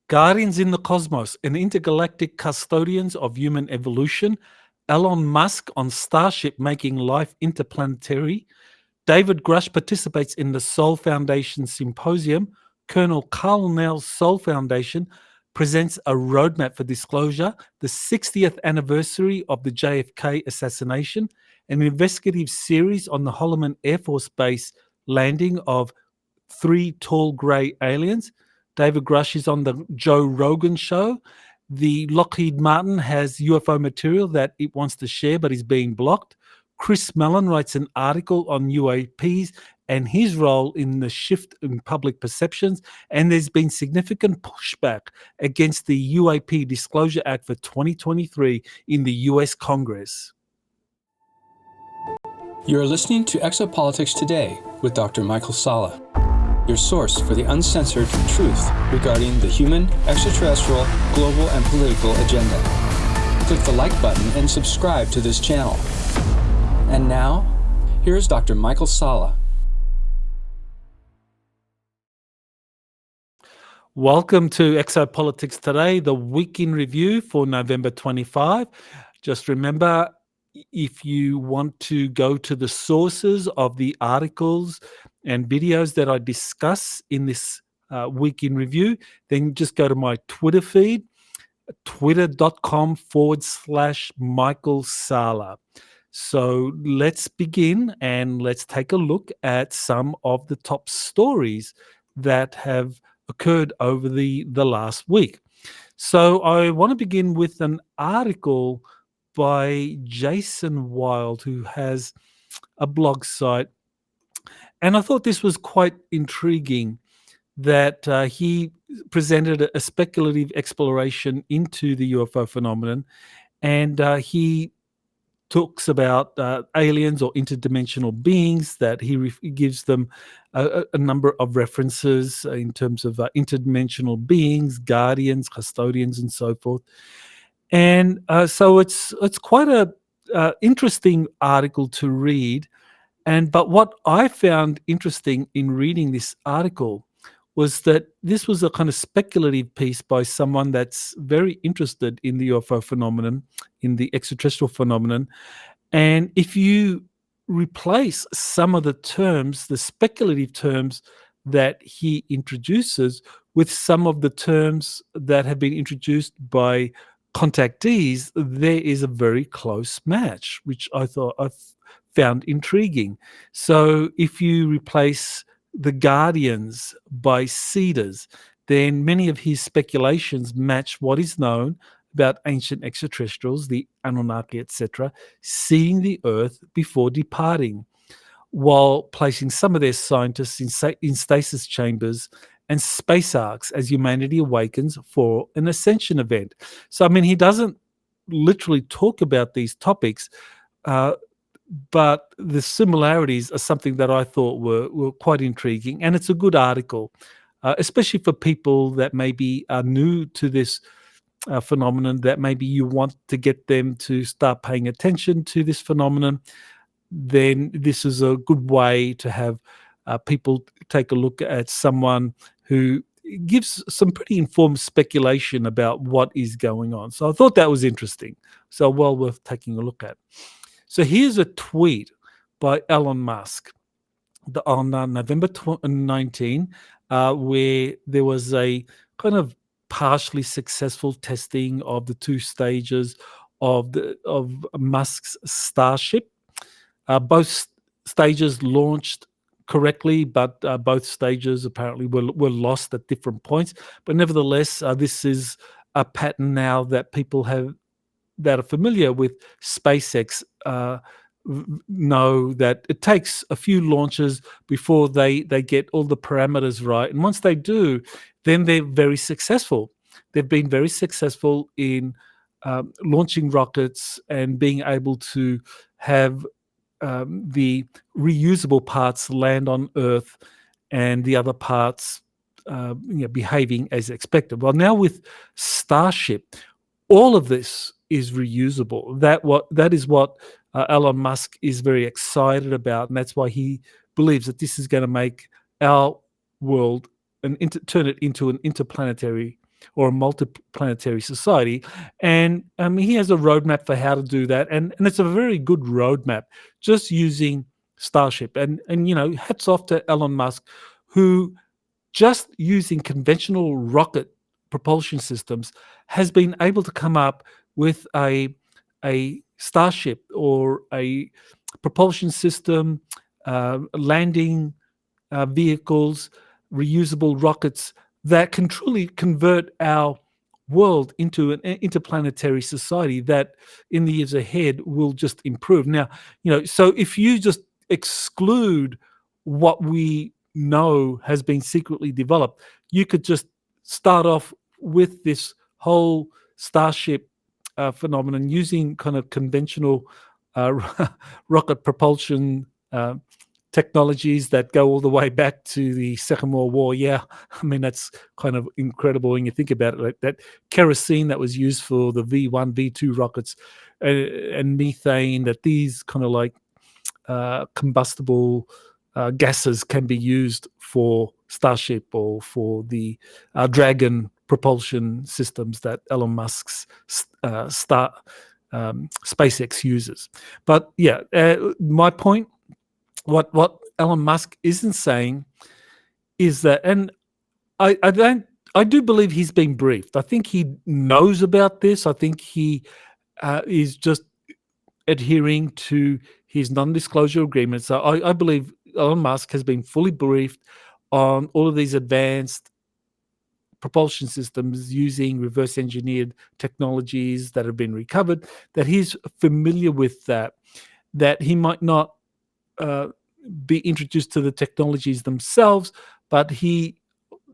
Guardians in the Cosmos, an intergalactic custodians of human evolution. Elon Musk on Starship making life interplanetary. David Grush participates in the Soul Foundation Symposium. Colonel Karl Nell's Soul Foundation presents a roadmap for disclosure. The 60th anniversary of the JFK assassination. An investigative series on the Hollaman Air Force Base landing of 3 tall grey aliens. David Grush is on the Joe Rogan show. The Lockheed Martin has UFO material that it wants to share but is being blocked. Chris Mellon writes an article on UAPs and his role in the shift in public perceptions. And there's been significant pushback against the UAP Disclosure Act for 2023 in the US Congress. You're listening to Exopolitics Today with Dr. Michael Salla, your source for the uncensored truth regarding the human, extraterrestrial, global, and political agenda. Click the like button and subscribe to this channel. And now, here's Dr. Michael Salla. Welcome to Exopolitics Today, the week in review for November 25. Just remember, if you want to go to the sources of the articles and videos that I discuss in this week in review, then just go to my Twitter feed, twitter.com/Michael Salla. So let's begin and let's take a look at some of the top stories that have occurred over the last week. So I want to begin with an article by Jason Wild, who has a blog site. And I thought this was quite intriguing that he presented a speculative exploration into the UFO phenomenon. And he talks about aliens or interdimensional beings, that he gives them a number of references in terms of interdimensional beings, guardians, custodians, and so forth. And so it's quite a interesting article to read. But what I found interesting in reading this article was that this was a kind of speculative piece by someone that's very interested in the UFO phenomenon, in the extraterrestrial phenomenon. And if you replace some of the terms, the speculative terms that he introduces, with some of the terms that have been introduced by contactees, there is a very close match, which I found intriguing. So if you replace the guardians by seeders, then many of his speculations match what is known about ancient extraterrestrials, the Anunnaki, etc., seeing the Earth before departing, while placing some of their scientists in stasis chambers and space arcs as humanity awakens for an ascension event. So, I mean, he doesn't literally talk about these topics, but the similarities are something that I thought were quite intriguing. And it's a good article, especially for people that maybe are new to this phenomenon, that maybe you want to get them to start paying attention to this phenomenon. Then this is a good way to have people take a look at someone who gives some pretty informed speculation about what is going on. So I thought that was interesting. So well worth taking a look at. So here's a tweet by Elon Musk on November 19, where there was a kind of partially successful testing of the 2 stages of Musk's Starship. Both stages launched correctly, but both stages apparently were lost at different points. But nevertheless, this is a pattern now that people that are familiar with SpaceX know that it takes a few launches before they get all the parameters right. And once they do, then they're very successful. They've been very successful in launching rockets and being able to have the reusable parts land on Earth and the other parts behaving as expected. Well, now with Starship, all of this is reusable. That is what Elon Musk is very excited about, and that's why he believes that this is going to make our world turn it into an interplanetary or a multiplanetary society. And he has a roadmap for how to do that. And it's a very good roadmap, just using Starship. And hats off to Elon Musk, who just using conventional rocket propulsion systems has been able to come up with a Starship, or a propulsion system, landing vehicles, reusable rockets that can truly convert our world into an interplanetary society that in the years ahead will just improve. Now, so if you just exclude what we know has been secretly developed, you could just start off with this whole Starship phenomenon using kind of conventional rocket propulsion technologies that go all the way back to the Second World War. Yeah, I mean, that's kind of incredible when you think about it. Like that kerosene that was used for the V1, V2 rockets, and methane, that these kind of like combustible gases can be used for Starship or for the Dragon propulsion systems that Elon Musk's SpaceX uses. But yeah, my point, what Elon Musk isn't saying is that, and I do believe he's been briefed. I think he knows about this. I think he is just adhering to his non-disclosure agreement. So I believe Elon Musk has been fully briefed on all of these advanced propulsion systems using reverse engineered technologies that have been recovered, that he's familiar with that he might not be introduced to the technologies themselves, but he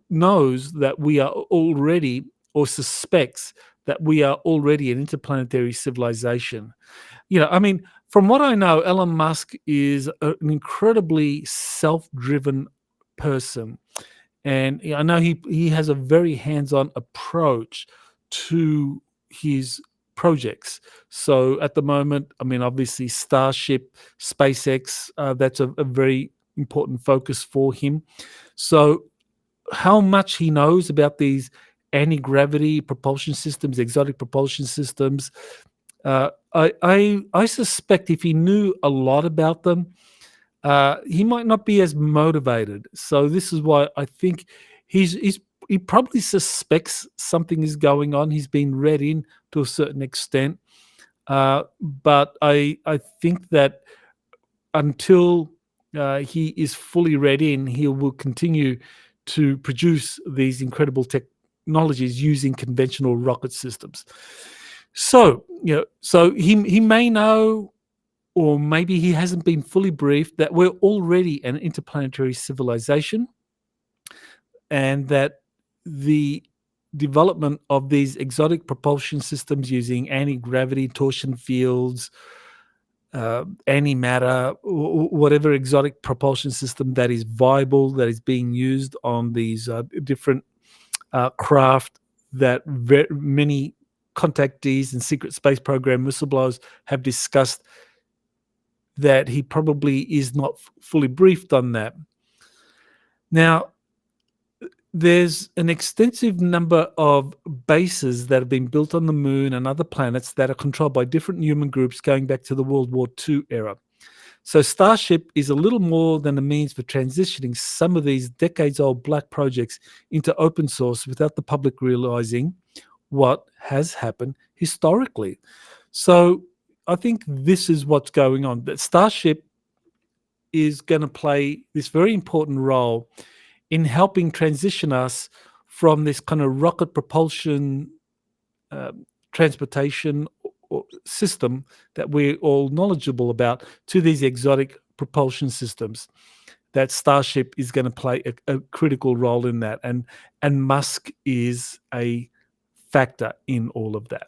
knows that we are already, or suspects that we are already, an interplanetary civilization. I mean, from what I know, Elon Musk is an incredibly self-driven person. And I know he has a very hands-on approach to his projects. So at the moment, I mean, obviously Starship, SpaceX, that's a very important focus for him. So how much he knows about these anti-gravity propulsion systems, exotic propulsion systems, I suspect if he knew a lot about them, he might not be as motivated. So this is why I think he probably suspects something is going on. He's been read in to a certain extent, but I think that until he is fully read in, he will continue to produce these incredible technologies using conventional rocket systems. So so he may know, or maybe he hasn't been fully briefed, that we're already an interplanetary civilization, and that the development of these exotic propulsion systems using anti-gravity, torsion fields, antimatter, whatever exotic propulsion system that is viable, that is being used on these different craft that many contactees and secret space program whistleblowers have discussed, that he probably is not fully briefed on that. Now, there's an extensive number of bases that have been built on the moon and other planets that are controlled by different human groups going back to the World War II era. So Starship is a little more than a means for transitioning some of these decades-old black projects into open source without the public realizing what has happened historically. So I think this is what's going on. That Starship is going to play this very important role in helping transition us from this kind of rocket propulsion transportation system that we're all knowledgeable about, to these exotic propulsion systems. That Starship is going to play a critical role in that, and Musk is a factor in all of that.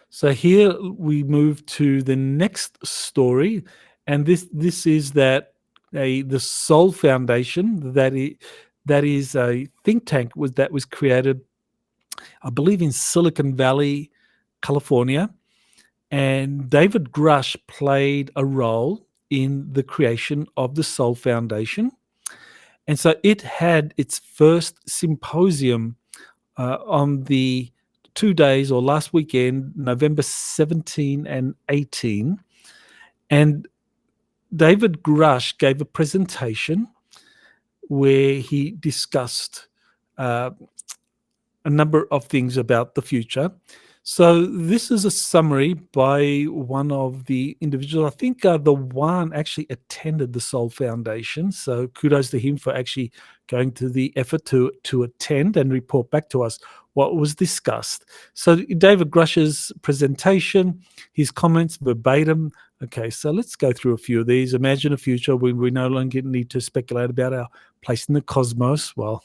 So here we move to the next story, and this is that the Sol Foundation, that is a think tank that was created, I believe, in Silicon Valley, California, and David Grush played a role in the creation of the Sol Foundation. And so it had its first symposium on the 2 days or last weekend, November 17 and 18. And David Grush gave a presentation where he discussed a number of things about the future. So this is a summary by one of the individuals. I think the one actually attended the Soul Foundation. So kudos to him for actually going to the effort to attend and report back to us what was discussed. So David Grush's presentation, his comments verbatim. Okay, so let's go through a few of these. Imagine a future when we no longer need to speculate about our place in the cosmos. Well,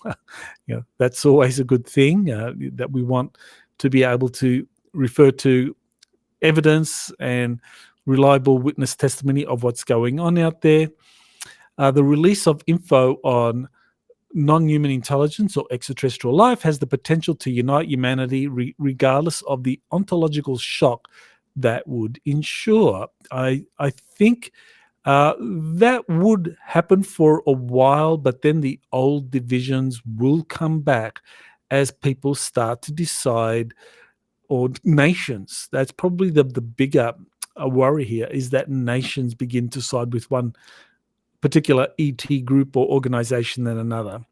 that's always a good thing, that we want to be able to refer to evidence and reliable witness testimony of what's going on out there. The release of info on non-human intelligence or extraterrestrial life has the potential to unite humanity regardless of the ontological shock that would ensure. I think that would happen for a while, but then the old divisions will come back as people start to decide, or nations. That's probably the bigger worry here, is that nations begin to side with one particular ET group or organization than another.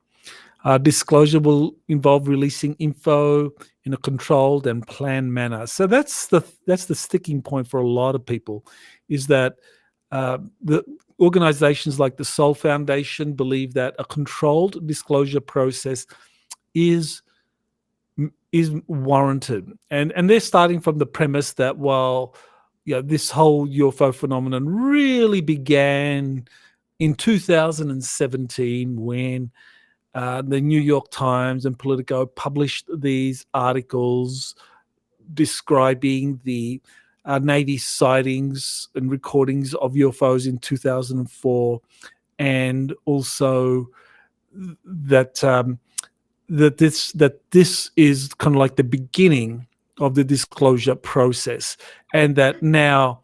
Disclosure will involve releasing info in a controlled and planned manner. So that's the sticking point for a lot of people, is that the organizations like the Soul Foundation believe that a controlled disclosure process is warranted, and they're starting from the premise that, well, this whole UFO phenomenon really began in 2017 when the New York Times and Politico published these articles describing the Navy sightings and recordings of UFOs in 2004, and also that this is kind of like the beginning of the disclosure process, and that now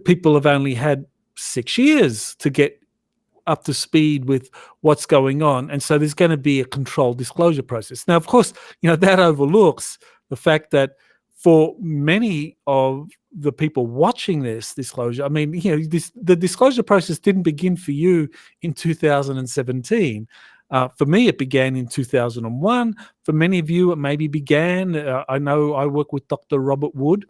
people have only had 6 years to get up to speed with what's going on, and so there's going to be a controlled disclosure process. Now, of course, that overlooks the fact that for many of the people watching this disclosure, I mean, the disclosure process didn't begin for you in 2017. For me, it began in 2001. For many of you, it maybe began. I know I work with Dr. Robert Wood,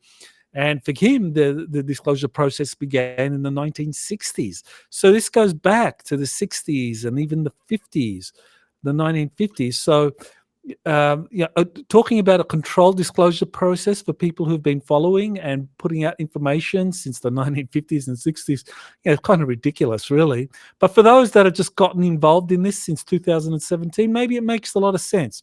and for him, the disclosure process began in the 1960s. So this goes back to the 60s and even the 50s, the 1950s. So talking about a controlled disclosure process for people who've been following and putting out information since the 1950s and 60s, it's kind of ridiculous, really. But for those that have just gotten involved in this since 2017, maybe it makes a lot of sense.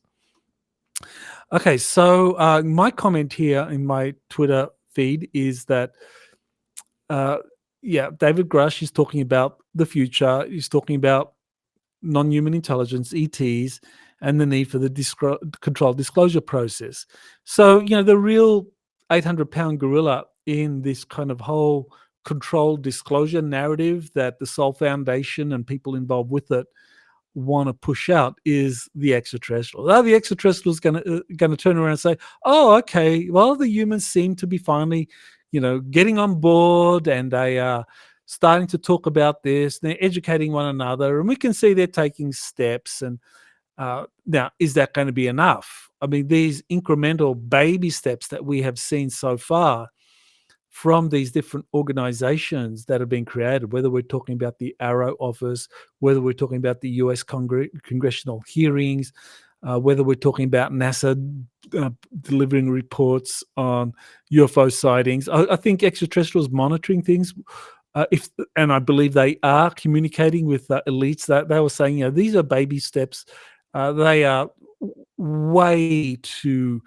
Okay, so my comment here in my Twitter feed is that, David Grush is talking about the future. He's talking about non-human intelligence, ETs, and the need for the controlled disclosure process. So, the real 800-pound gorilla in this kind of whole controlled disclosure narrative that the Soul Foundation and people involved with it want to push out is the extraterrestrials. Are the extraterrestrials going to turn around and say, oh, okay, well, the humans seem to be finally, getting on board, and they are starting to talk about this, they're educating one another, and we can see they're taking steps. And now, is that going to be enough? I mean, these incremental baby steps that we have seen so far from these different organizations that have been created, whether we're talking about the Arrow office, whether we're talking about the US congressional hearings, whether we're talking about NASA delivering reports on UFO sightings. I think extraterrestrials monitoring things, and I believe they are communicating with elites. That they were saying, these are baby steps. They are way too.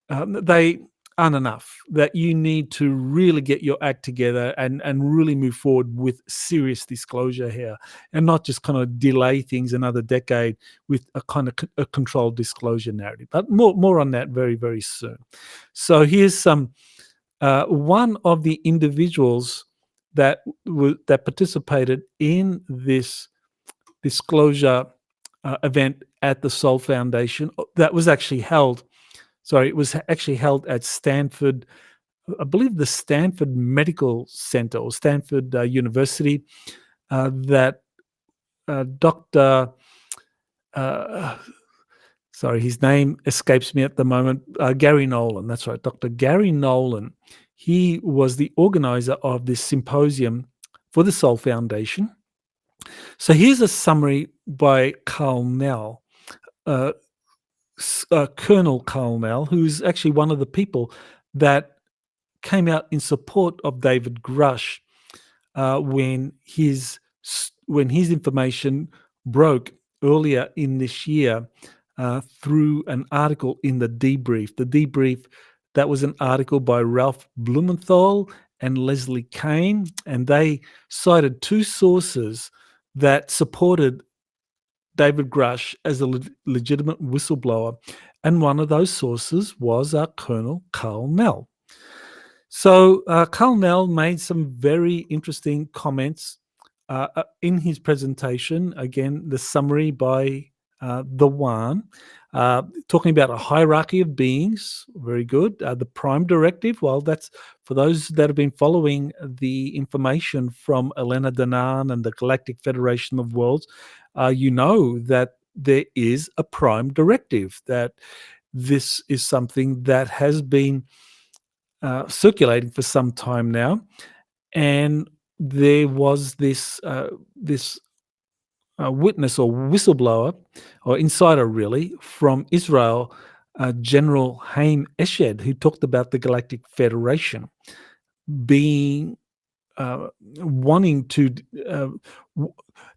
They aren't enough. That you need to really get your act together and really move forward with serious disclosure here, and not just kind of delay things another decade with a kind of a controlled disclosure narrative. But more on that very, very soon. So here's some one of the individuals that participated in this disclosure event at the Sol Foundation that was actually held. Sorry, it was actually held at Stanford, I believe the Stanford Medical Center or Stanford University, that Dr. Sorry, his name escapes me at the moment. Gary Nolan, that's right, Dr. Gary Nolan. He was the organizer of this symposium for the Sol Foundation. So here's a summary by Karl Nell, Colonel Karl Nell, who's actually one of the people that came out in support of David Grush when his information broke earlier in this year through an article in the Debrief. The Debrief, that was an article by Ralph Blumenthal and Leslie Kane, and they cited two sources that supported David Grush as a legitimate whistleblower, and one of those sources was Colonel Karl Nell. So Karl Nell made some very interesting comments in his presentation. Again, the summary by the one, talking about a hierarchy of beings. Very good. The Prime Directive, well, that's for those that have been following the information from Elena Danaan and the Galactic Federation of Worlds, you know that there is a Prime Directive, that this is something that has been circulating for some time now, and there was this witness or whistleblower or insider, really, from Israel, General Haim Eshed, who talked about the Galactic Federation being wanting to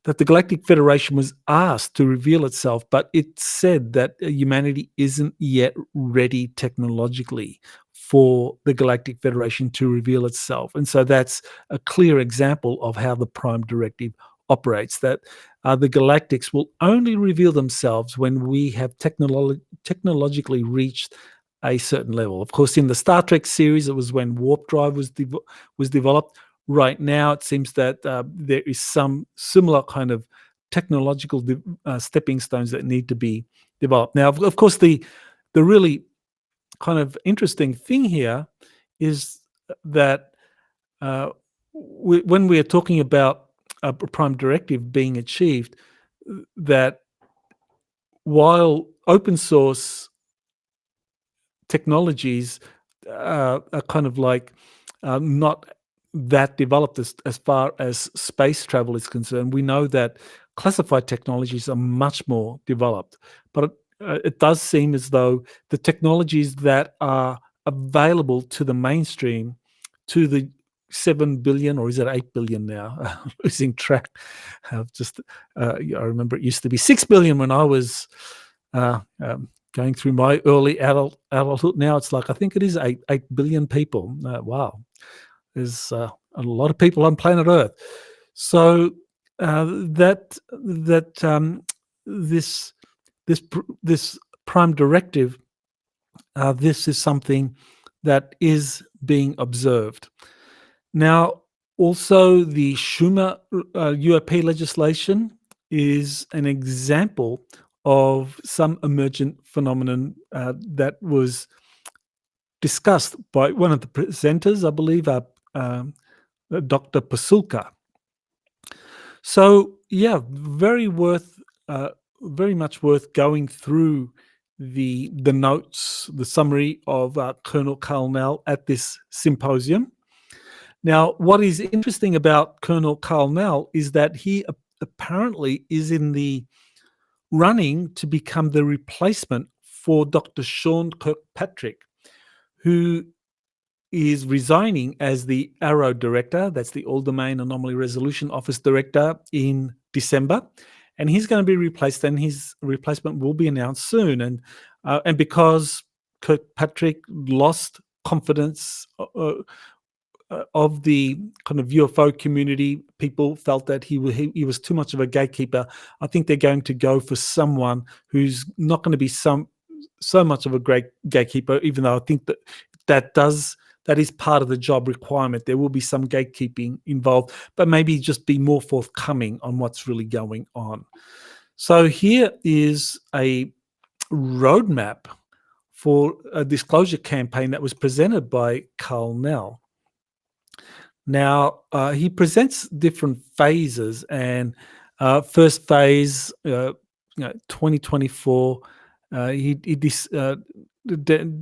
that the Galactic Federation was asked to reveal itself, but it said that humanity isn't yet ready technologically for the Galactic Federation to reveal itself. And so that's a clear example of how the Prime Directive operates, that the Galactics will only reveal themselves when we have technologically reached a certain level. Of course, in the Star Trek series, it was when warp drive was developed. Right now, it seems that there is some similar kind of technological stepping stones that need to be developed. Now, of course, the really kind of interesting thing here is that when we are talking about a Prime Directive being achieved, that while open source technologies are kind of like not that developed as far as space travel is concerned, we know that classified technologies are much more developed. But it does seem as though the technologies that are available to the mainstream, to the 7 billion, or is it 8 billion now? Losing track. I remember it used to be 6 billion when I was going through my early adulthood. Now it's like, I think it is 8 billion people. Wow. There's a lot of people on planet Earth. So this Prime Directive, this is something that is being observed. Now, also the Schumer UAP legislation is an example of some emergent phenomenon that was discussed by one of the presenters, I believe, Dr. Pasulka. So, yeah, very much worth going through the notes, the summary of Colonel Karl Nell at this symposium. Now, what is interesting about Colonel Karl Nell is that he apparently is in the running to become the replacement for Dr. Sean Kirkpatrick, who is resigning as the AARO director, that's the All Domain Anomaly Resolution Office director, in December, and he's going to be replaced, and his replacement will be announced soon. And because Kirkpatrick lost confidence of the kind of UFO community, people felt that he was too much of a gatekeeper. I think they're going to go for someone who's not going to be so much of a great gatekeeper, even though I think that is part of the job requirement. There will be some gatekeeping involved, but maybe just be more forthcoming on what's really going on. So here is a roadmap for a disclosure campaign that was presented by Karl Nell. Now, he presents different phases, and first phase, 2024,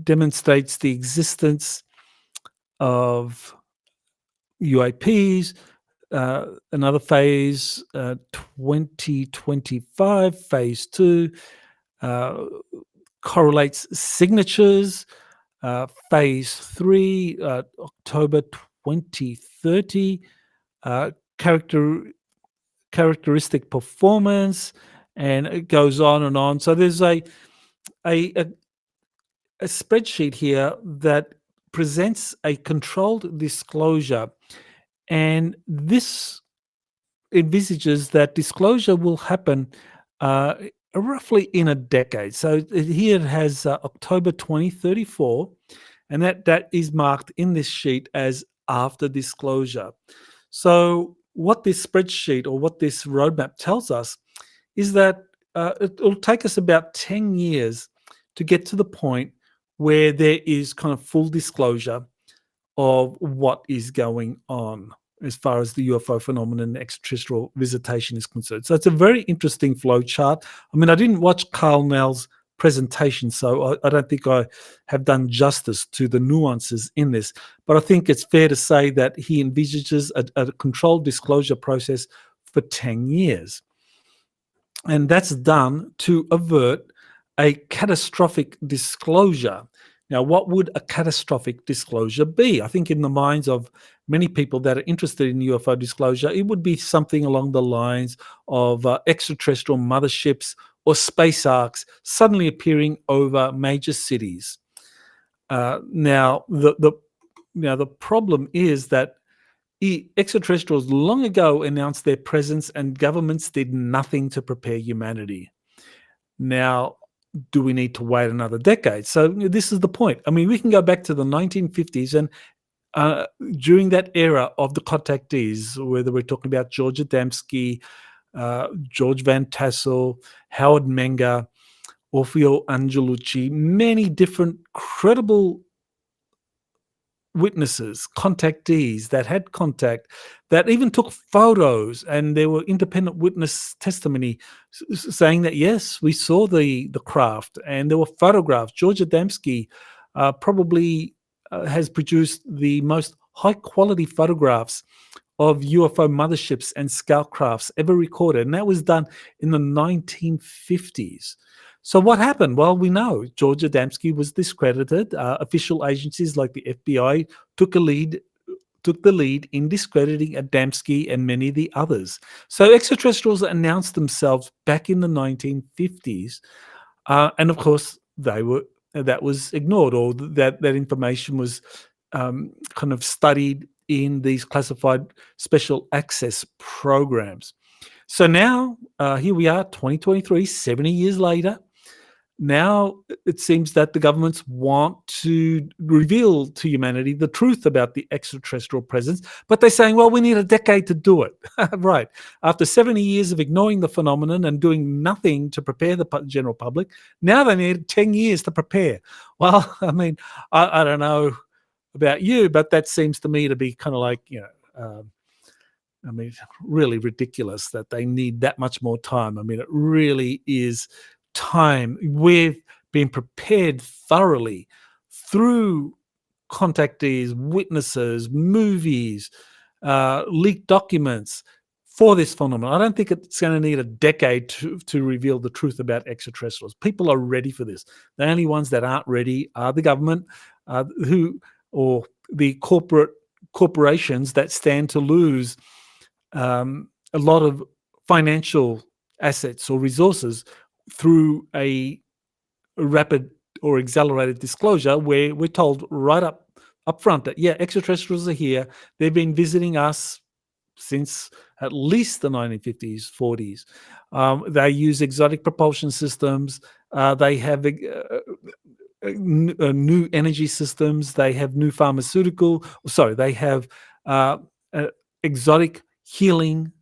demonstrates the existence of UAPs. Another phase, 2025, phase 2, correlates signatures. Phase 3, October 2030, characteristic performance, and it goes on and on. So there's a spreadsheet here that presents a controlled disclosure, and this envisages that disclosure will happen roughly in a decade. So here it has October 2034, and that is marked in this sheet as after disclosure. So what this spreadsheet or what this roadmap tells us is that it'll take us about 10 years to get to the point where there is kind of full disclosure of what is going on as far as the UFO phenomenon and extraterrestrial visitation is concerned. So it's a very interesting flow chart. I mean, I didn't watch Karl Nell's presentation, so I don't think I have done justice to the nuances in this, but I think it's fair to say that he envisages a controlled disclosure process for 10 years. And that's done to avert a catastrophic disclosure. Now, what would a catastrophic disclosure be? I think in the minds of many people that are interested in UFO disclosure, it would be something along the lines of extraterrestrial motherships or space arcs suddenly appearing over major cities. Now, the problem is that extraterrestrials long ago announced their presence and governments did nothing to prepare humanity. Now, do we need to wait another decade? So this is the point. I mean, we can go back to the 1950s, and during that era of the contactees, whether we're talking about George Adamski, George Van Tassel, Howard Menger, Orfeo Angelucci, many different credible witnesses, contactees that had contact, that even took photos, and there were independent witness testimony saying that yes, we saw the craft, and there were photographs. George Adamski probably has produced the most high quality photographs of UFO motherships and scout crafts ever recorded, and that was done in the 1950s. So what happened? Well, we know George Adamski was discredited. Official agencies like the FBI took the lead in discrediting Adamski and many of the others. So extraterrestrials announced themselves back in the 1950s, and of course that was ignored, or that information was kind of studied in these classified special access programs. So now here we are, 2023, 70 years later. Now it seems that the governments want to reveal to humanity the truth about the extraterrestrial presence, but they're saying, well, we need a decade to do it. Right. After 70 years of ignoring the phenomenon and doing nothing to prepare the general public, now they need 10 years to prepare. Well, I mean, I don't know about you, but that seems to me to be kind of like, I mean, really ridiculous that they need that much more time. I mean, it really is time. We've been prepared thoroughly through contactees, witnesses, movies, leaked documents for this phenomenon. I don't think it's going to need a decade to reveal the truth about extraterrestrials. People are ready for this. The only ones that aren't ready are the government, or the corporations that stand to lose a lot of financial assets or resources through a rapid or accelerated disclosure, where we're told right up front that, yeah, extraterrestrials are here. They've been visiting us since at least the 1950s, 40s. They use exotic propulsion systems. They have new energy systems. They have new they have exotic healing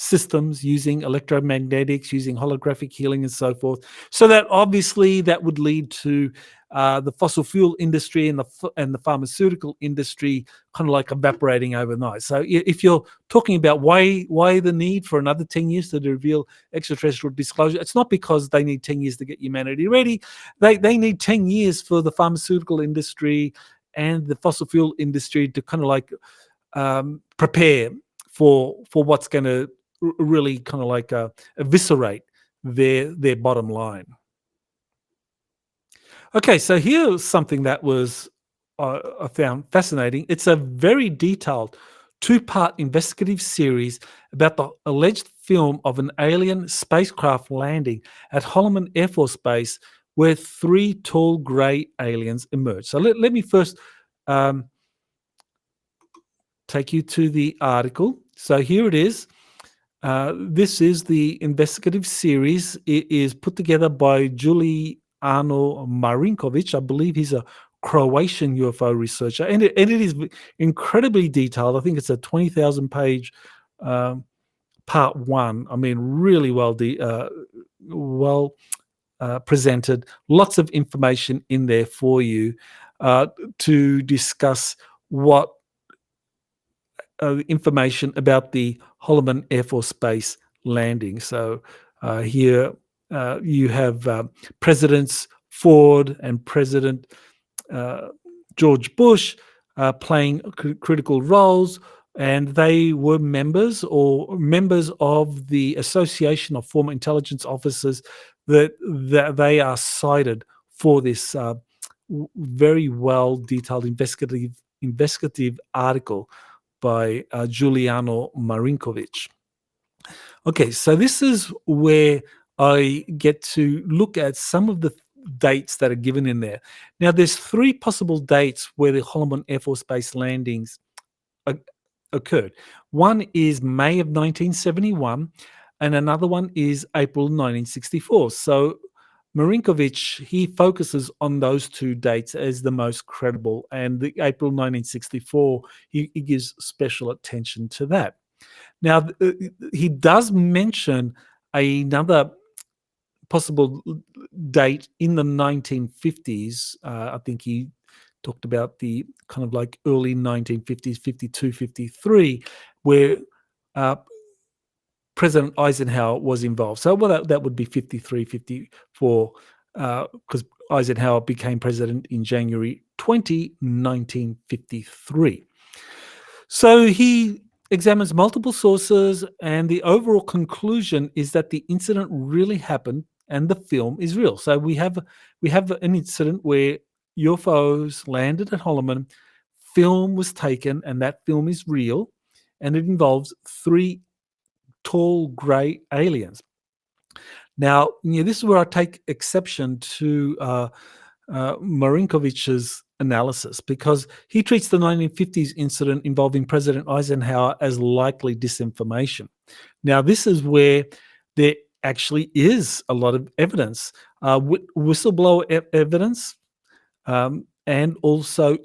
systems using electromagnetics, using holographic healing and so forth. So that obviously that would lead to the fossil fuel industry and the pharmaceutical industry kind of like evaporating overnight. So if you're talking about why the need for another 10 years to reveal extraterrestrial disclosure, it's not because they need 10 years to get humanity ready. They need 10 years for the pharmaceutical industry and the fossil fuel industry to kind of like prepare for what's going to really kind of like eviscerate their bottom line. Okay, so here's something that was I found fascinating. It's a very detailed two-part investigative series about the alleged film of an alien spacecraft landing at Hollaman Air Force Base where 3 tall grey aliens emerged. So let me first take you to the article. So here it is. This is the investigative series. It is put together by Juliano Marinkovic. I believe he's a Croatian UFO researcher, and it is incredibly detailed. I think it's a 20,000 page part 1. I mean, really well presented. Lots of information in there for you to discuss what information about the Hollaman Air Force Base landing. So here you have Presidents Ford and President George Bush playing critical roles, and they were members of the Association of Former Intelligence Officers that they are cited for this very well detailed investigative article by Juliano Marinkovic. Okay, so this is where I get to look at some of the dates that are given in there. Now, there's 3 possible dates where the Hollaman Air Force Base landings occurred. One is May of 1971, and another one is April 1964. So Marinkovic, he focuses on those 2 dates as the most credible, and the April 1964, he gives special attention to that. Now, he does mention another possible date in the 1950s. I think he talked about the kind of like early 1950s, 52, 53, where President Eisenhower was involved. So that would be 53, 54, because Eisenhower became president in January 20, 1953. So he examines multiple sources, and the overall conclusion is that the incident really happened and the film is real. So we have an incident where UFOs landed at Hollaman, film was taken, and that film is real, and it involves 3 tall grey aliens. Now, this is where I take exception to Marinkovic's analysis, because he treats the 1950s incident involving President Eisenhower as likely disinformation. Now, this is where there actually is a lot of evidence, whistleblower evidence, and also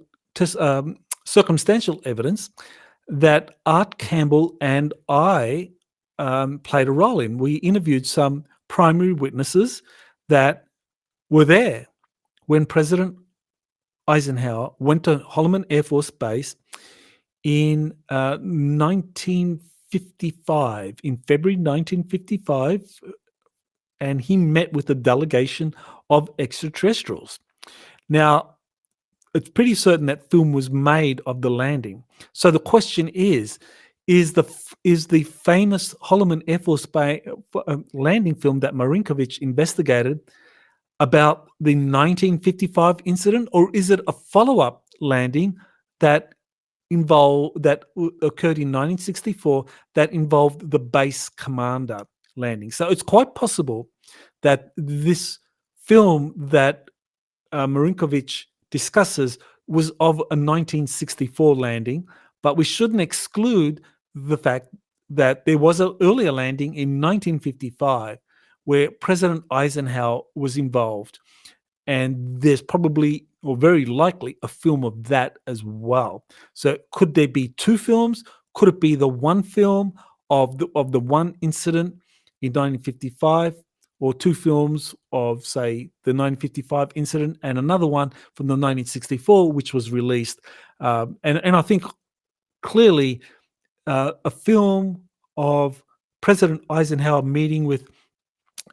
circumstantial evidence that Art Campbell and I played a role in. We interviewed some primary witnesses that were there when President Eisenhower went to Hollaman Air Force Base in 1955, in February 1955, and he met with a delegation of extraterrestrials. Now, it's pretty certain that film was made of the landing. So the question is the famous Hollaman Air Force Base landing film that Marinkovic investigated about the 1955 incident, or is it a follow-up landing that occurred in 1964 that involved the base commander landing? So it's quite possible that this film that Marinkovic discusses was of a 1964 landing, but we shouldn't exclude the fact that there was an earlier landing in 1955 where President Eisenhower was involved, and there's probably, or very likely, a film of that as well. So could there be 2 films? Could it be the one film, of the one incident in 1955, or two films of, say, the 1955 incident and another one from the 1964, which was released. And I think clearly a film of President Eisenhower meeting with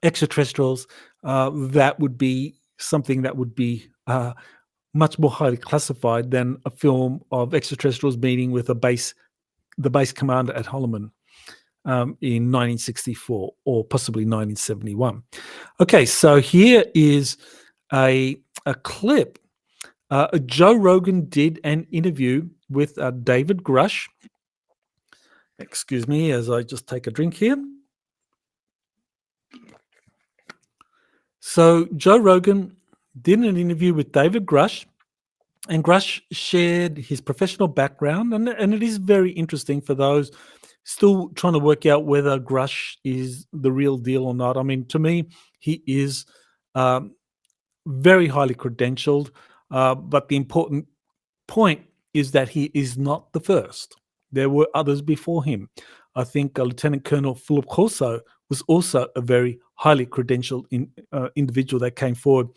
extraterrestrials, that would be something that would be much more highly classified than a film of extraterrestrials meeting with the base commander at Hollaman in 1964 or possibly 1971. Okay, so here is a clip. Joe Rogan did an interview with David Grush. Excuse me as I just take a drink here. So Joe Rogan did an interview with David Grush, and Grush shared his professional background, and it is very interesting for those still trying to work out whether Grush is the real deal or not. I mean, to me, he is very highly credentialed, but the important point is that he is not the first. There were others before him. I think Lieutenant Colonel Philip Corso was also a very highly credentialed individual that came forward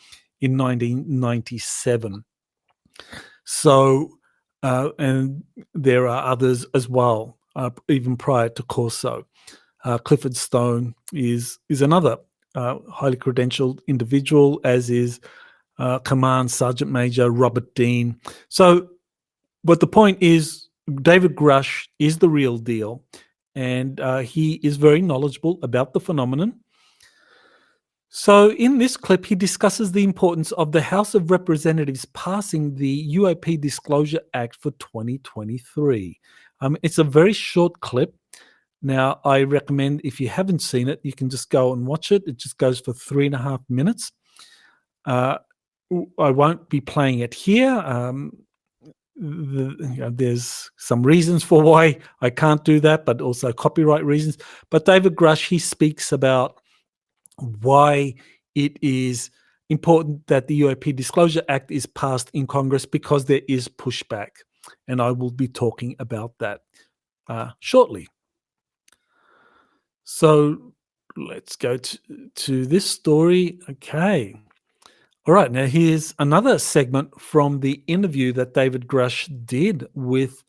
in 1997. So, and there are others as well, even prior to Corso. Clifford Stone is another highly credentialed individual, as is Command Sergeant Major Robert Dean. So, but the point is, David Grush is the real deal, and he is very knowledgeable about the phenomenon. So in this clip, he discusses the importance of the House of Representatives passing the UAP Disclosure Act for 2023. It's a very short clip. Now, I recommend, if you haven't seen it, you can just go and watch it. It just goes for 3.5 minutes. I won't be playing it here. There's some reasons for why I can't do that, but also copyright reasons. But David Grush, he speaks about why it is important that the UAP Disclosure Act is passed in Congress, because there is pushback. And I will be talking about that shortly. So let's go to this story. Okay. All right, now here's another segment from the interview that David Grush did with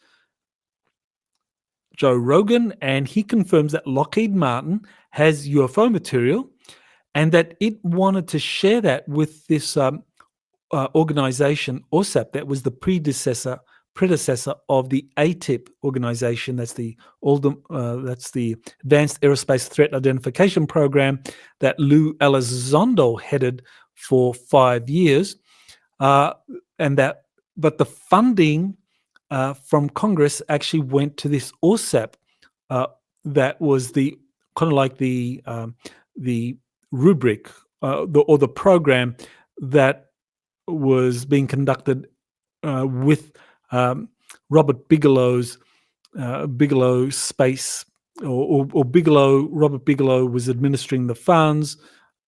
Joe Rogan, and he confirms that Lockheed Martin has UFO material and that it wanted to share that with this organization, OSAP, that was the predecessor of the ATIP organization. That's the Advanced Aerospace Threat Identification Program that Lou Elizondo headed for 5 years, but the funding from Congress actually went to this OSAP. That was the kind of like the rubric or the program that was being conducted with Robert Bigelow's Bigelow Space, or Bigelow. Robert Bigelow was administering the funds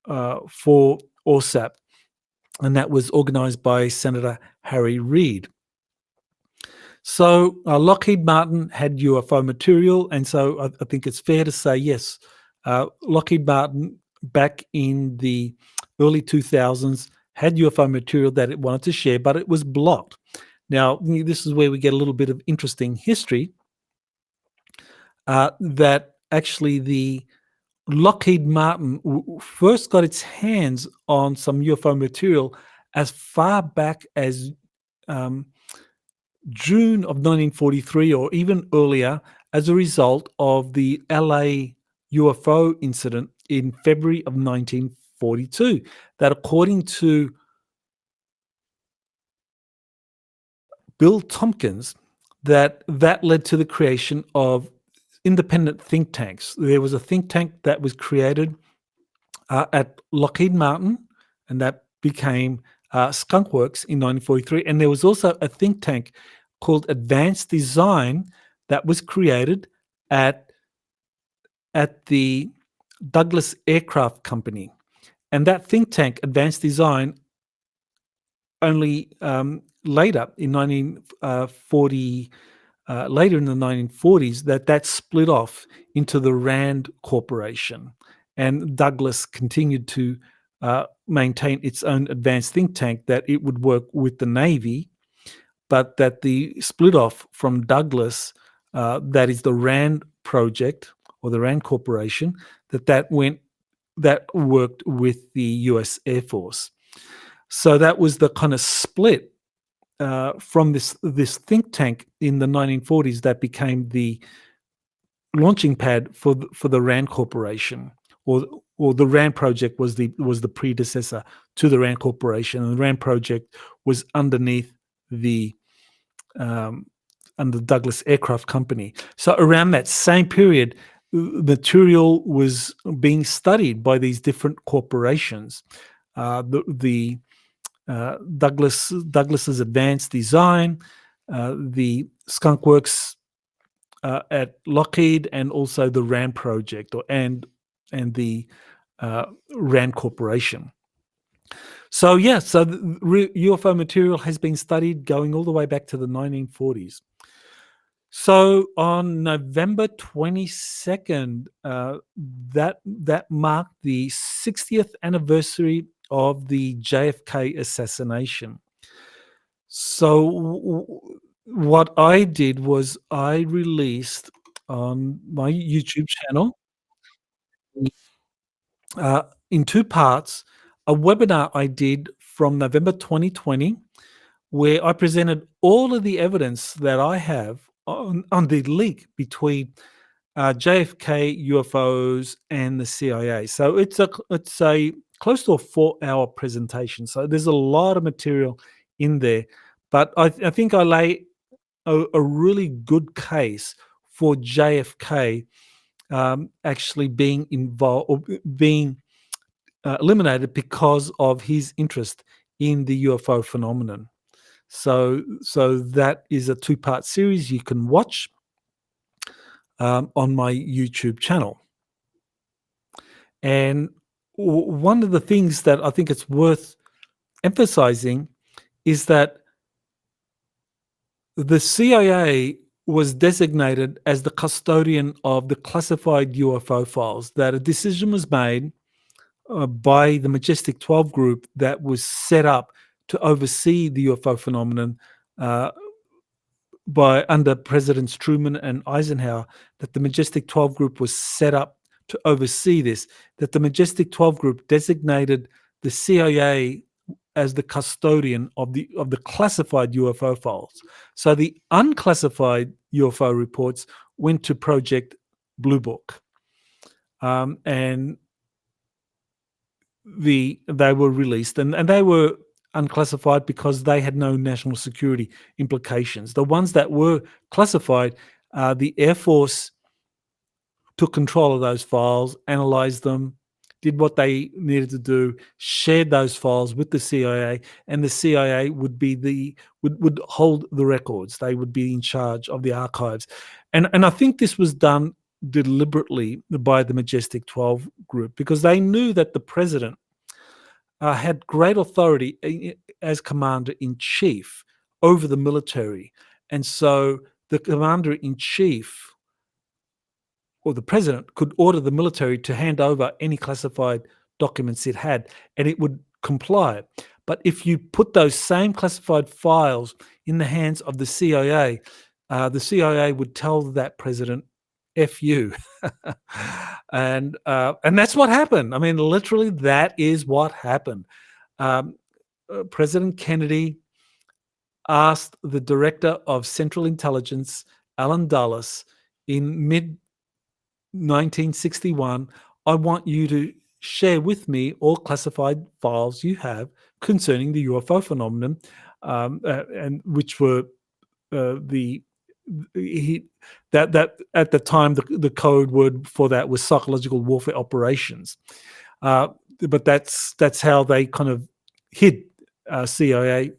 for OSAP, and that was organized by Senator Harry Reid. So Lockheed Martin had UFO material, and so I think it's fair to say, yes, Lockheed Martin back in the early 2000s had UFO material that it wanted to share, but it was blocked. Now, this is where we get a little bit of interesting history, that actually the Lockheed Martin first got its hands on some UFO material as far back as June of 1943, or even earlier, as a result of the LA UFO incident in February of 1942, that according to Bill Tompkins, that led to the creation of independent think tanks. There was a think tank that was created at Lockheed Martin, and that became Skunk Works in 1943. And there was also a think tank called Advanced Design that was created at the Douglas Aircraft Company. And that think tank, Advanced Design, only later in 1945 later in the 1940s, that split off into the Rand Corporation, and Douglas continued to maintain its own advanced think tank that it would work with the Navy, but that the split off from Douglas, that is the Rand Project or the Rand Corporation, that worked with the U.S. Air Force. So that was the kind of split from this think tank in the 1940s that became the launching pad for the Rand Corporation, or the Rand Project was the predecessor to the Rand Corporation, and the Rand Project was underneath the under Douglas Aircraft Company. So around that same period, material was being studied by these different corporations. Douglas's advanced design, the Skunk Works at Lockheed, and also the Rand Project and the Rand Corporation. So the UFO material has been studied going all the way back to the 1940s. So on November 22nd, that marked the 60th anniversary of the JFK assassination. So what I did was I released on my YouTube channel, in two parts, a webinar I did from November 2020, where I presented all of the evidence that I have on the link between JFK UFOs and the CIA. So it's a close to a 4-hour presentation. So there's a lot of material in there, but I think I lay a really good case for JFK actually being involved or being eliminated because of his interest in the UFO phenomenon. So that is a 2-part series you can watch on my YouTube channel. And one of the things that I think it's worth emphasizing is that the CIA was designated as the custodian of the classified UFO files, that a decision was made by the Majestic 12 group that was set up to oversee the UFO phenomenon under Presidents Truman and Eisenhower, that the Majestic 12 group was set up to oversee this, that the Majestic 12 group designated the CIA as the custodian of the classified UFO files. So the unclassified UFO reports went to Project Blue Book, and they were released, and they were unclassified because they had no national security implications. The ones that were classified, the Air Force took control of those files, analyzed them, did what they needed to do, shared those files with the CIA, and the CIA would hold the records. They would be in charge of the archives. And I think this was done deliberately by the Majestic 12 group because they knew that the president had great authority as commander-in-chief over the military. And so the commander-in-chief or the president could order the military to hand over any classified documents it had, and it would comply. But if you put those same classified files in the hands of the CIA would tell that president, F you. And that's what happened. I mean, literally, that is what happened. President Kennedy asked the director of Central Intelligence, Alan Dulles, in mid-1961, I want you to share with me all classified files you have concerning the UFO phenomenon, and which were that at the time the code word for that was psychological warfare operations, but that's how they kind of hid CIA.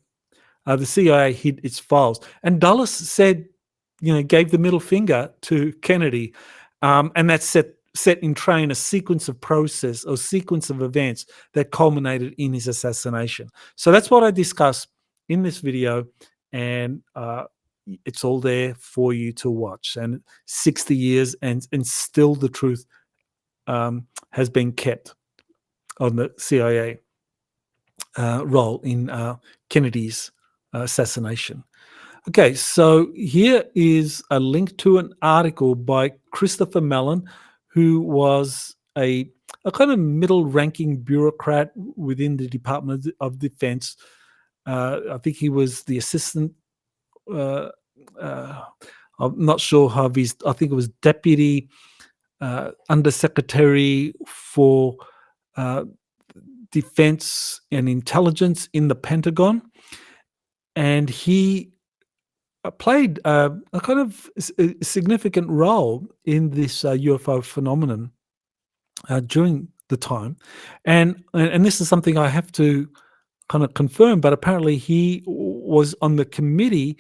The CIA hid its files, and Dulles said, gave the middle finger to Kennedy, and that set in train a sequence of events that culminated in his assassination. So that's what I discuss in this video, and it's all there for you to watch. And 60 years, and still the truth has been kept on the CIA role in Kennedy's assassination. Okay, so here is a link to an article by Christopher Mellon, who was a kind of middle-ranking bureaucrat within the Department of Defense. I think he was the assistant. I'm not sure how he's. I think it was deputy undersecretary for defense and intelligence in the Pentagon, and he played a kind of significant role in this UFO phenomenon during the time, and this is something I have to kind of confirm. But apparently, he was on the committee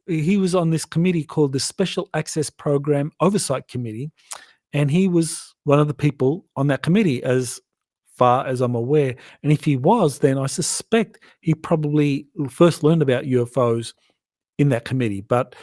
he was on this committee called the Special Access Program Oversight Committee, and he was one of the people on that committee, as far as I'm aware. And if he was, then I suspect he probably first learned about UFOs in that committee. But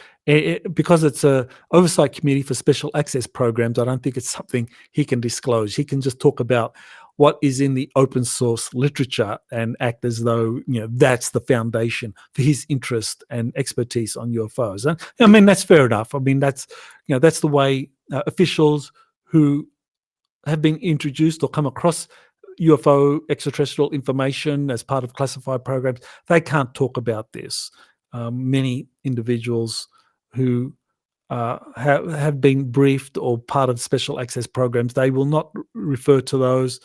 because it's a oversight committee for special access programs, I don't think it's something he can disclose. He can just talk about what is in the open source literature and act as though that's the foundation for his interest and expertise on UFOs. I mean, that's fair enough. I mean, that's the way officials who have been introduced or come across UFO extraterrestrial information as part of classified programs, they can't talk about this. Many individuals who have been briefed or part of special access programs, they will not refer to those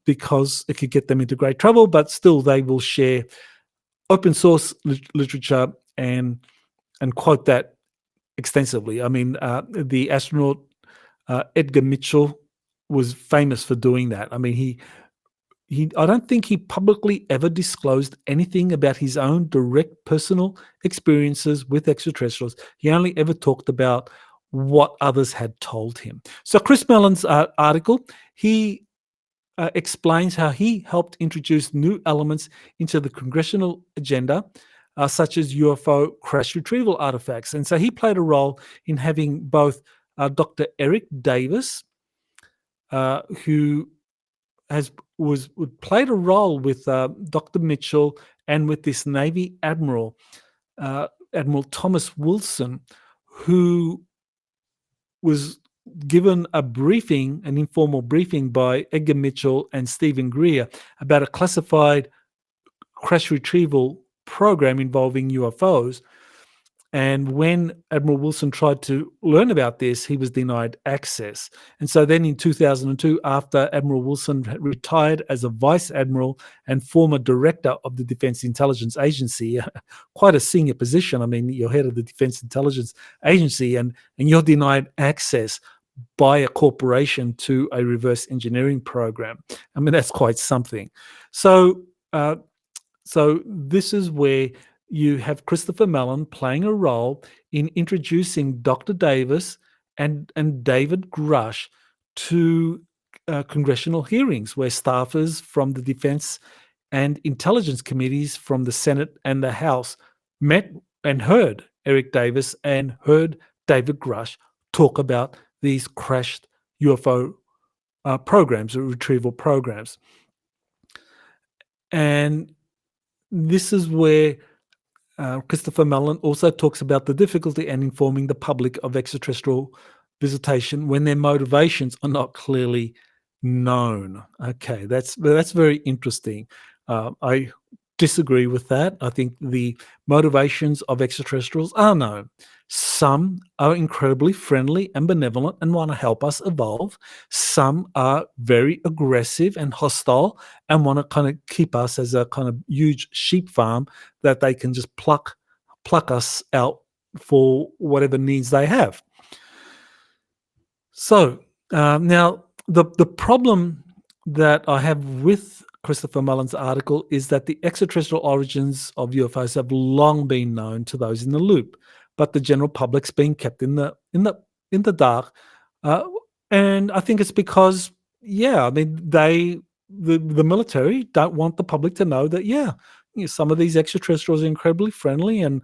because it could get them into great trouble, but still they will share open source literature and quote that extensively. I mean, the astronaut Edgar Mitchell was famous for doing that. I mean, I don't think he publicly ever disclosed anything about his own direct personal experiences with extraterrestrials. He only ever talked about what others had told him. So Chris Mellon's article, he explains how he helped introduce new elements into the congressional agenda, such as UFO crash retrieval artifacts. And so he played a role in having both Dr. Eric Davis, who played a role with Dr. Mitchell and with this Navy Admiral, Admiral Thomas Wilson, who was given an informal briefing by Edgar Mitchell and Stephen Greer about a classified crash retrieval program involving UFOs. And when Admiral Wilson tried to learn about this, he was denied access. And so then in 2002, after Admiral Wilson retired as a vice admiral and former director of the Defense Intelligence Agency, quite a senior position. I mean, you're head of the Defense Intelligence Agency and you're denied access by a corporation to a reverse engineering program. I mean, that's quite something. So this is where you have Christopher Mellon playing a role in introducing Dr. Davis and David Grush to congressional hearings where staffers from the Defense and Intelligence Committees from the Senate and the House met and heard Eric Davis and heard David Grush talk about these crashed UFO programs or retrieval programs. And this is where Christopher Mellon also talks about the difficulty in informing the public of extraterrestrial visitation when their motivations are not clearly known. Okay, that's very interesting. I disagree with that. I think the motivations of extraterrestrials are known. Some are incredibly friendly and benevolent and want to help us evolve. Some are very aggressive and hostile and want to kind of keep us as a kind of huge sheep farm that they can just pluck us out for whatever needs they have. So now the problem that I have with Christopher Mellon's article is that the extraterrestrial origins of UFOs have long been known to those in the loop, but the general public's being kept in the dark, and I think it's because, I mean, the military don't want the public to know that, some of these extraterrestrials are incredibly friendly, and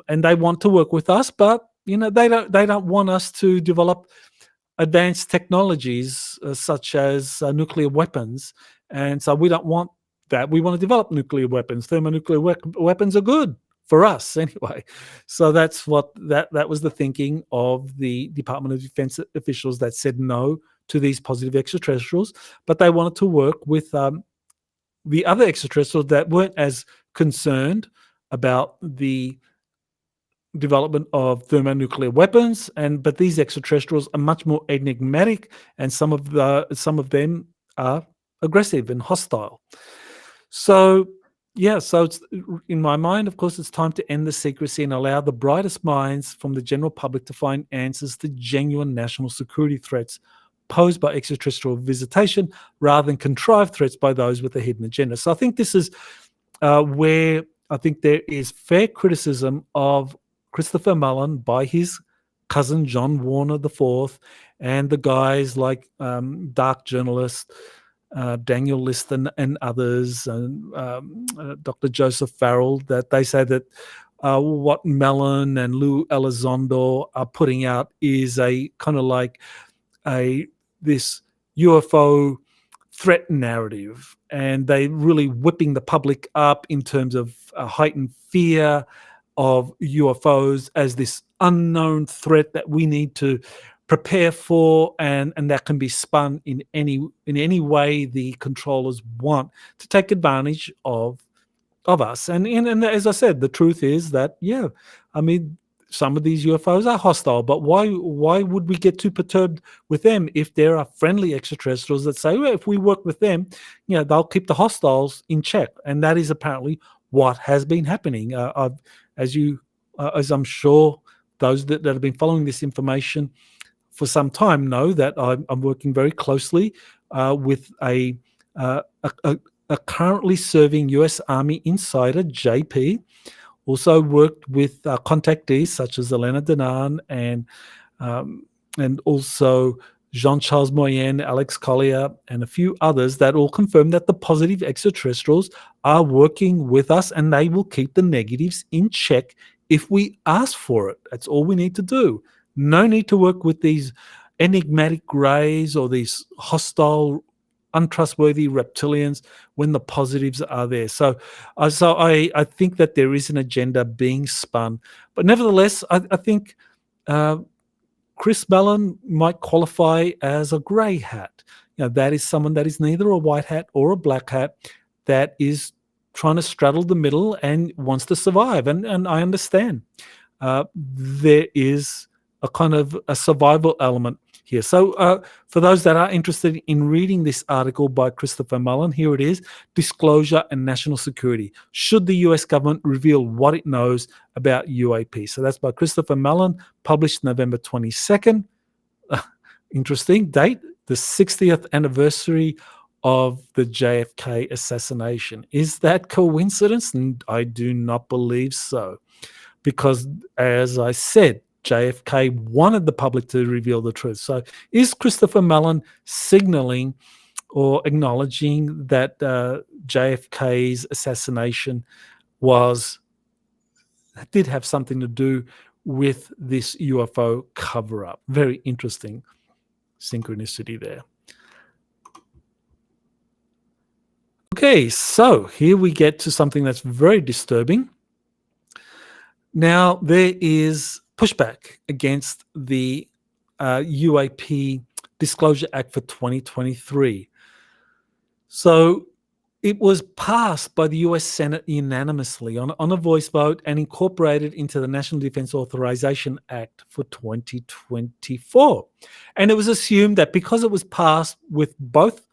they want to work with us, but they don't want us to develop advanced technologies such as nuclear weapons, and so we don't want that. We want to develop nuclear weapons. Thermonuclear weapons are good for us anyway. So that's what that was the thinking of the Department of Defense officials that said no to these positive extraterrestrials, but they wanted to work with the other extraterrestrials that weren't as concerned about the development of thermonuclear weapons, but these extraterrestrials are much more enigmatic, and some of them are aggressive and hostile. So so it's, in my mind, of course, it's time to end the secrecy and allow the brightest minds from the general public to find answers to genuine national security threats posed by extraterrestrial visitation rather than contrived threats by those with a hidden agenda. So I think this is where I think there is fair criticism of Christopher Mellon by his cousin John Warner IV and the guys like dark journalist Daniel Liston and others, and Dr. Joseph Farrell, that they say that what Mellon and Lou Elizondo are putting out is a kind of like this UFO threat narrative, and they really whipping the public up in terms of a heightened fear of UFOs as this unknown threat that we need to prepare for, and that can be spun in any way the controllers want to take advantage of us. And as I said, the truth is that some of these UFOs are hostile, but why would we get too perturbed with them if there are friendly extraterrestrials that say, well, if we work with them, they'll keep the hostiles in check? And that is apparently what has been happening. As I'm sure those that have been following this information for some time know, that I'm working very closely with a currently serving U.S. Army insider, JP. Also worked with contactees such as Elena Denan and also Jean-Charles Moyen, Alex Collier, and a few others that all confirm that the positive extraterrestrials are working with us, and they will keep the negatives in check if we ask for it. That's all we need to do. No need to work with these enigmatic greys or these hostile, untrustworthy reptilians when the positives are there. So I think that there is an agenda being spun, but nevertheless, I think Chris Mellon might qualify as a grey hat. That is someone that is neither a white hat or a black hat, that is trying to straddle the middle and wants to survive. And I understand there is a kind of a survival element here. So for those that are interested in reading this article by Christopher Mellon, here it is: Disclosure and National Security. Should the US government reveal what it knows about UAP? So that's by Christopher Mellon, published November 22nd. Interesting date, the 60th anniversary of the JFK assassination. Is that coincidence? And I do not believe so, because as I said, JFK wanted the public to reveal the truth. So is Christopher Mellon signaling or acknowledging that JFK's assassination did have something to do with this UFO cover-up? Very interesting synchronicity there. Okay, so here we get to something that's very disturbing. Now, there is pushback against the UAP Disclosure Act for 2023. So it was passed by the US Senate unanimously on a voice vote and incorporated into the National Defense Authorization Act for 2024. And it was assumed that because it was passed with both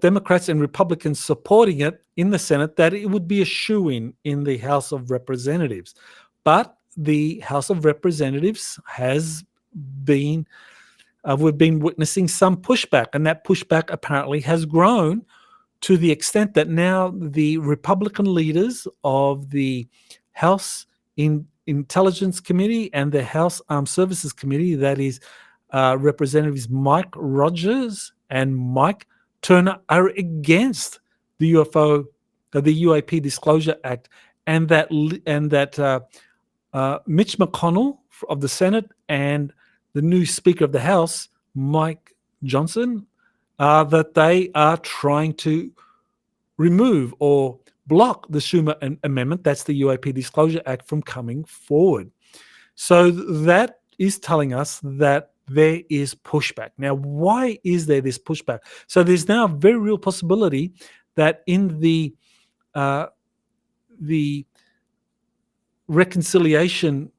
Democrats and Republicans supporting it in the Senate, that it would be a shoo-in in the House of Representatives. But the House of Representatives has been, we've been witnessing some pushback, and that pushback apparently has grown to the extent that now the Republican leaders of the House Intelligence Committee and the House Armed Services Committee, that is Representatives Mike Rogers and Mike Turner, are against the UFO the UAP Disclosure Act, and that Mitch McConnell of the Senate and the new Speaker of the House, Mike Johnson, that they are trying to remove or block the Schumer Amendment, that's the UAP Disclosure Act, from coming forward. So that is telling us that there is pushback. Now, why is there this pushback? So there's now a very real possibility that in the reconciliation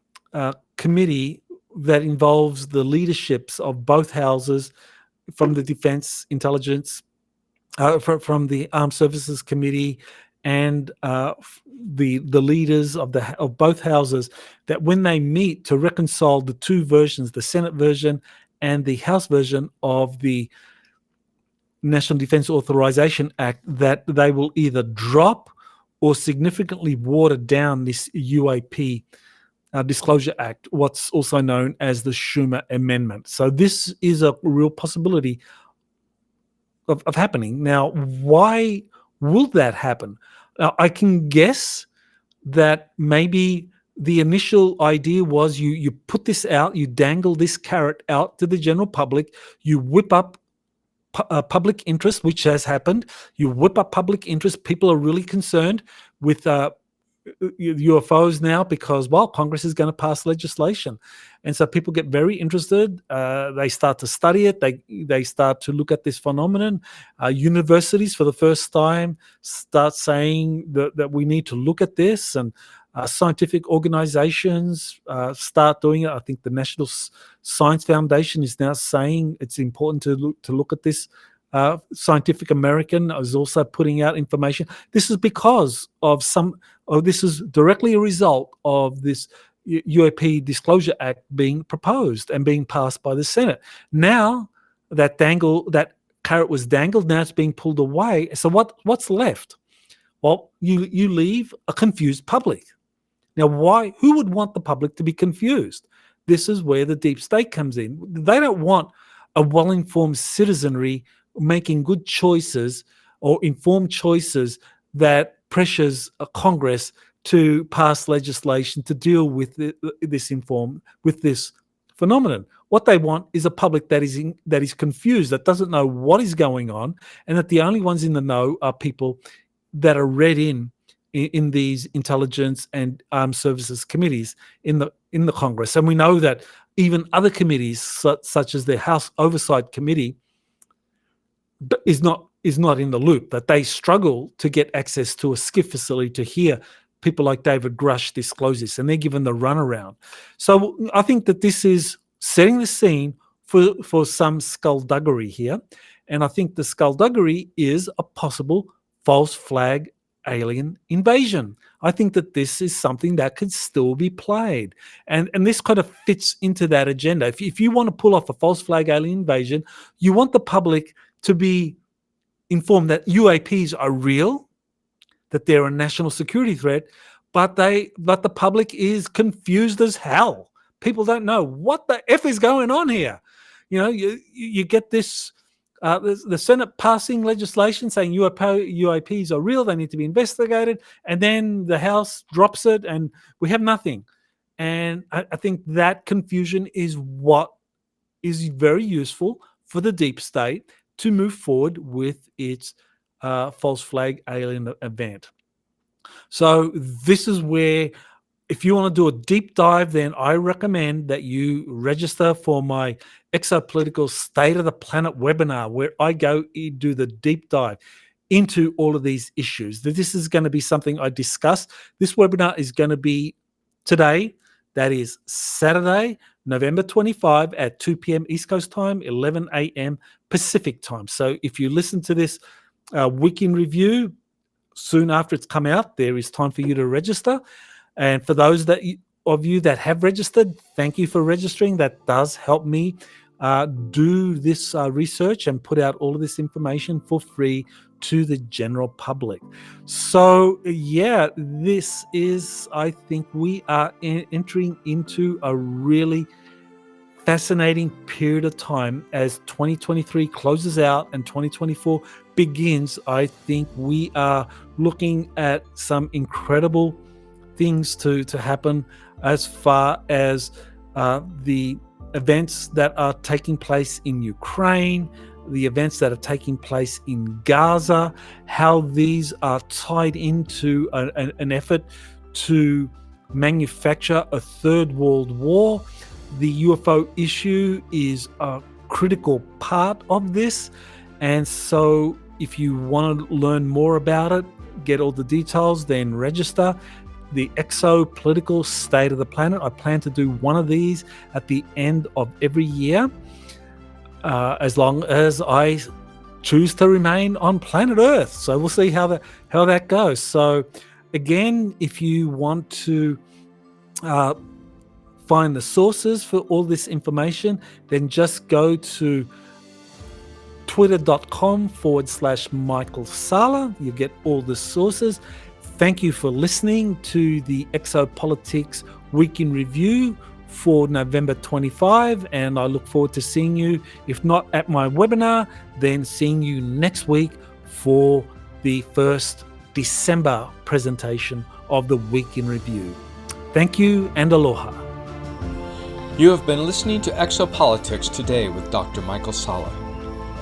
committee that involves the leaderships of both houses, from the Defense Intelligence, from the Armed Services Committee, and the leaders of both houses, that when they meet to reconcile the two versions, the Senate version and the House version of the National Defense Authorization Act, that they will either drop or significantly water down this UAP Disclosure Act, what's also known as the Schumer Amendment. So this is a real possibility of happening. Now, why will that happen? Now, I can guess that maybe the initial idea was you put this out, you dangle this carrot out to the general public, you whip up public interest, which has happened. You whip up public interest. People are really concerned with UFOs now because, well, Congress is going to pass legislation. And so people get very interested. They start to study it. They start to look at this phenomenon. Universities, for the first time, start saying that we need to look at this, and scientific organizations start doing it. I think the National Science Foundation is now saying it's important to look at this. Scientific American is also putting out information. This is because of this is directly a result of this UAP Disclosure Act being proposed and being passed by the Senate. Now that carrot was dangled, now it's being pulled away. So what's left? Well, you leave a confused public. Now, why? Who would want the public to be confused? This is where the deep state comes in. They don't want a well-informed citizenry making good choices or informed choices that pressures a Congress to pass legislation to deal with this phenomenon. What they want is a public that is confused, that doesn't know what is going on, and that the only ones in the know are people that are read in these intelligence and armed services committees in the Congress. And we know that even other committees, such as the House Oversight Committee, is not in the loop, that they struggle to get access to a SCIF facility to hear people like David Grush disclose this, and they're given the runaround. So I think that this is setting the scene for some skullduggery here, and I think the skullduggery is a possible false flag alien invasion. I think that this is something that could still be played, and this kind of fits into that agenda. If you want to pull off a false flag alien invasion, you want the public to be informed that UAPs are real, that they're a national security threat, but the public is confused as hell. People don't know what the F is going on here. You know, you get this, the Senate passing legislation saying UAPs are real, they need to be investigated, and then the House drops it and we have nothing. And I think that confusion is what is very useful for the deep state to move forward with its false flag alien event. So this is where, if you want to do a deep dive, then I recommend that you register for my Exopolitics State of the Planet webinar, where I go do the deep dive into all of these issues. This is going to be something I discuss. This webinar is going to be today. That is Saturday, November 25 at 2 p.m. East Coast time, 11 a.m. Pacific time. So if you listen to this week in review soon after it's come out, there is time for you to register. And for those of you that have registered, thank you for registering. That does help me do this research and put out all of this information for free to the general public. So yeah, this is, I think we are entering into a really fascinating period of time as 2023 closes out and 2024 begins, I think we are looking at some incredible things to happen as far as the events that are taking place in Ukraine, the events that are taking place in Gaza, how these are tied into an effort to manufacture a third world war. The UFO issue is a critical part of this, and so if you want to learn more about it, get all the details, then register. The Exopolitics State of the Planet, I plan to do one of these at the end of every year, as long as I choose to remain on planet Earth. So we'll see how that goes. So again, if you want to find the sources for all this information, then just go to twitter.com/Michael Salla. You get all the sources. Thank you for listening to the Exopolitics Week in Review for November 25, and I look forward to seeing you, if not at my webinar, then seeing you next week for the first December presentation of the Week in Review. Thank you and aloha. You have been listening to Exopolitics Today with Dr. Michael Salla.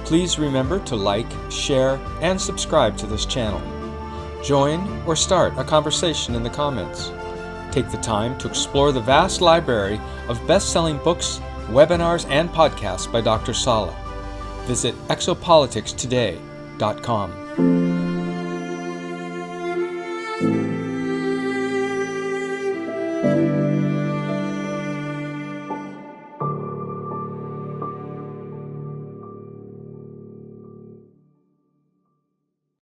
Please remember to like, share, and subscribe to this channel. Join or start a conversation in the comments. Take the time to explore the vast library of best-selling books, webinars, and podcasts by Dr. Salla. Visit exopoliticstoday.com.